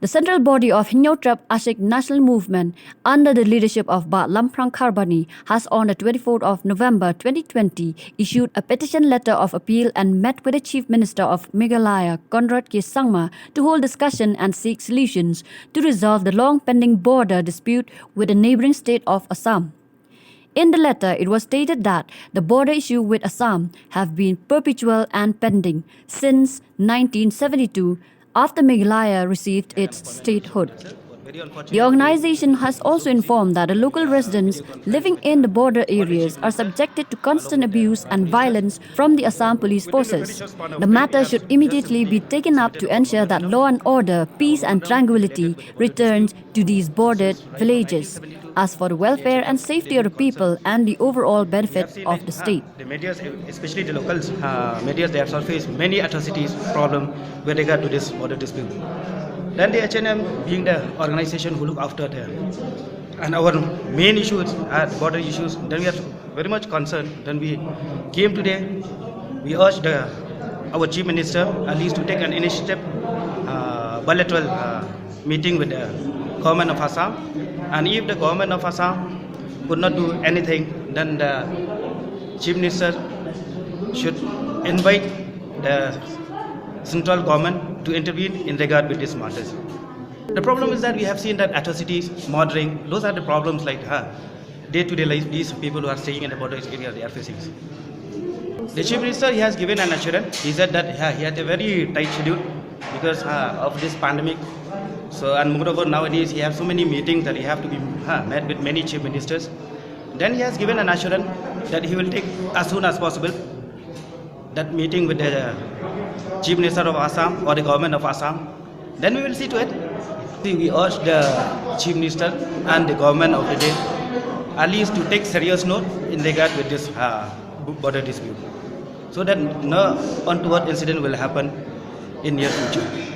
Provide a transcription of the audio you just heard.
The central body of Hinyotrap Ashik National Movement, under the leadership of Ba Lamprang Karbani, has on the 24th of November 2020 issued a petition letter of appeal and met with the Chief Minister of Meghalaya, Conrad K. Sangma, to hold discussion and seek solutions to resolve the long-pending border dispute with the neighbouring state of Assam. In the letter, it was stated that the border issue with Assam have been perpetual and pending since 1972, after Meghalaya received its statehood. The organization has also informed that the local residents living in the border areas are subjected to constant abuse and violence from the Assam police forces. The matter should immediately be taken up to ensure that law and order, peace and tranquility returns to these bordered villages, as for the welfare and safety of the people and the overall benefit of the state. The media, especially the locals, media, they have faced many atrocities, problem with regard to this border dispute. Then the H&M being the organization who look after them. And our main issues are border issues. Then we are very much concerned. Then we came today, we urged our Chief Minister at least to take an initiative, bilateral meeting with the government of Assam. And if the government of Assam could not do anything, then the Chief Minister should invite the central government to intervene in regard with these matters. The problem is that we have seen that atrocities, murdering, those are the problems like day-to-day life these people who are staying in the border area they are facing. The Chief Minister, he has given an assurance. He said that he had a very tight schedule because of this pandemic. So, and moreover, nowadays he has so many meetings that he have to be met with many chief ministers. Then he has given an assurance that he will take as soon as possible that meeting with the Chief Minister of Assam or the government of Assam. Then we will see to it. We urge the Chief Minister and the government of the day at least to take serious note in regard with this border dispute, so that no untoward incident will happen in near future.